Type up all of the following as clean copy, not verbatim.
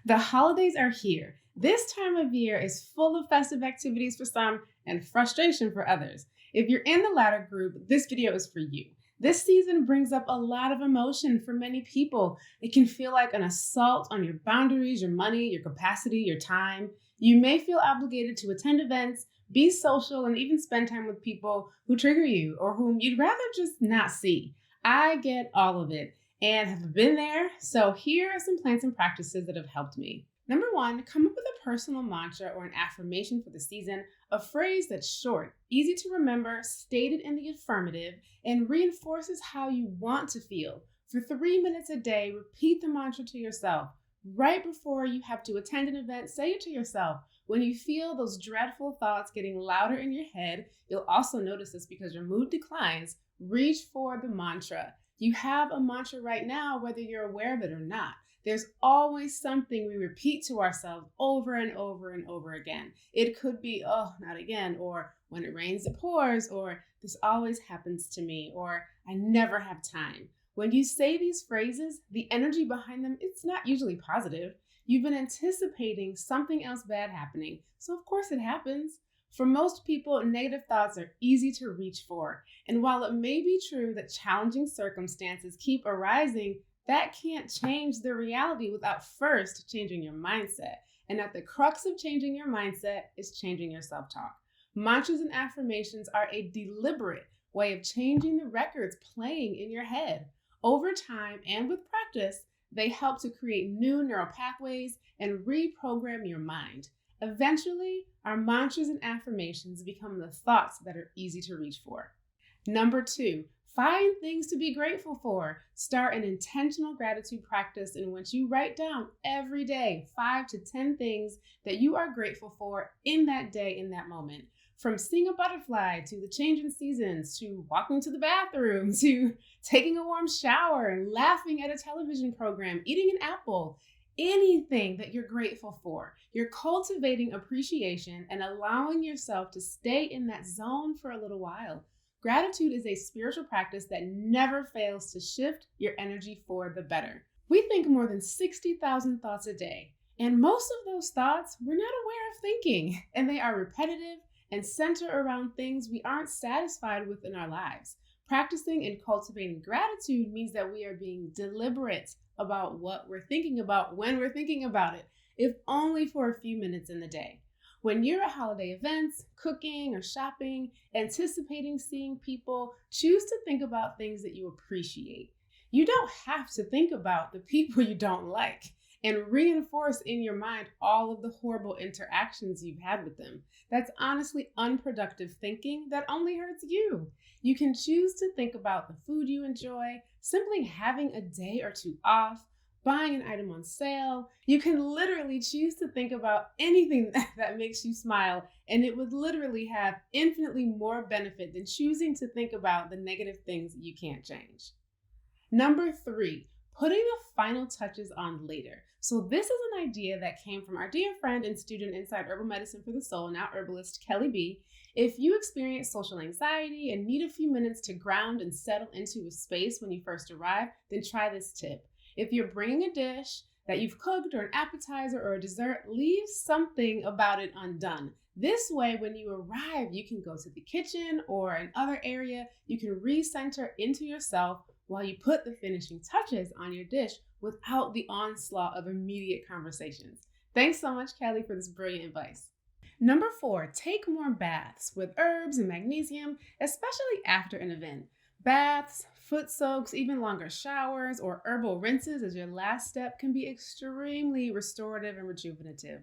The holidays are here. This time of year is full of festive activities for some and frustration for others. If you're in the latter group, this video is for you. This season brings up a lot of emotion for many people. It can feel like an assault on your boundaries, your money, your capacity, your time. You may feel obligated to attend events, be social, and even spend time with people who trigger you or whom you'd rather just not see. I get all of it and have been there. So here are some plans and practices that have helped me. Number one, come up with a personal mantra or an affirmation for the season, a phrase that's short, easy to remember, stated in the affirmative, and reinforces how you want to feel. For 3 minutes a day, repeat the mantra to yourself. Right before you have to attend an event, say it to yourself. When you feel those dreadful thoughts getting louder in your head, you'll also notice this because your mood declines. Reach for the mantra. You have a mantra right now, whether you're aware of it or not. There's always something we repeat to ourselves over and over and over again. It could be, oh, not again, or when it rains, it pours, or this always happens to me, or I never have time. When you say these phrases, the energy behind them, it's not usually positive. You've been anticipating something else bad happening, so of course it happens. For most people, negative thoughts are easy to reach for. And while it may be true that challenging circumstances keep arising, that can't change the reality without first changing your mindset. And at the crux of changing your mindset is changing your self-talk. Mantras and affirmations are a deliberate way of changing the records playing in your head. Over time and with practice, they help to create new neural pathways and reprogram your mind. Eventually, our mantras and affirmations become the thoughts that are easy to reach for. Number two, find things to be grateful for. Start an intentional gratitude practice in which you write down every day 5 to 10 things that you are grateful for in that day, in that moment. From seeing a butterfly to the change in seasons, to walking to the bathroom, to taking a warm shower and laughing at a television program, eating an apple. Anything that you're grateful for, you're cultivating appreciation and allowing yourself to stay in that zone for a little while. Gratitude is a spiritual practice that never fails to shift your energy for the better. We think more than 60,000 thoughts a day, and most of those thoughts we're not aware of thinking, and they are repetitive and center around things we aren't satisfied with in our lives. Practicing and cultivating gratitude means that we are being deliberate about what we're thinking about when we're thinking about it, if only for a few minutes in the day. When you're at holiday events, cooking or shopping, anticipating seeing people, choose to think about things that you appreciate. You don't have to think about the people you don't like and reinforce in your mind all of the horrible interactions you've had with them. That's honestly unproductive thinking that only hurts you. You can choose to think about the food you enjoy, simply having a day or two off, buying an item on sale. You can literally choose to think about anything that makes you smile, and it would literally have infinitely more benefit than choosing to think about the negative things you can't change. Number three, putting the final touches on later. So this is an idea that came from our dear friend and student inside Herbal Medicine for the Soul, now herbalist Kelly B. If you experience social anxiety and need a few minutes to ground and settle into a space when you first arrive, then try this tip. If you're bringing a dish that you've cooked or an appetizer or a dessert, leave something about it undone. This way, when you arrive, you can go to the kitchen or another area. You can recenter into yourself while you put the finishing touches on your dish without the onslaught of immediate conversations. Thanks so much, Kelly, for this brilliant advice. Number four, take more baths with herbs and magnesium, especially after an event. Baths, foot soaks, even longer showers, or herbal rinses as your last step can be extremely restorative and rejuvenative.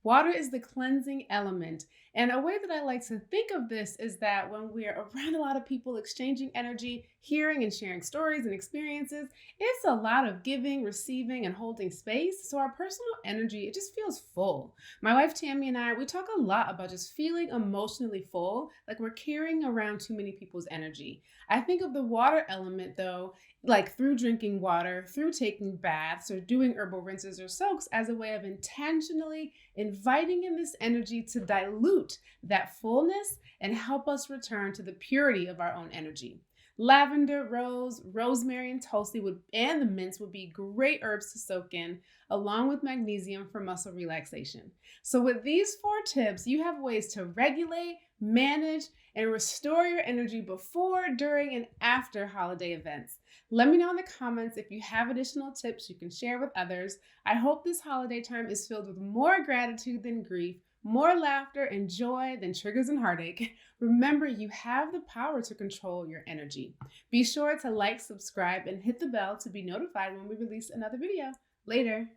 Water is the cleansing element. And a way that I like to think of this is that when we're around a lot of people exchanging energy, hearing and sharing stories and experiences, it's a lot of giving, receiving, and holding space. So our personal energy, it just feels full. My wife Tammy and I, we talk a lot about just feeling emotionally full, like we're carrying around too many people's energy. I think of the water element though, like through drinking water, through taking baths, or doing herbal rinses or soaks as a way of intentionally inviting in this energy to dilute that fullness and help us return to the purity of our own energy. Lavender, rose, rosemary, and tulsi and the mints would be great herbs to soak in, along with magnesium for muscle relaxation. So with these 4 tips, you have ways to regulate, manage, and restore your energy before, during, and after holiday events. Let me know in the comments if you have additional tips you can share with others. I hope this holiday time is filled with more gratitude than grief, more laughter and joy than triggers and heartache. Remember, you have the power to control your energy. Be sure to like, subscribe, and hit the bell to be notified when we release another video. Later.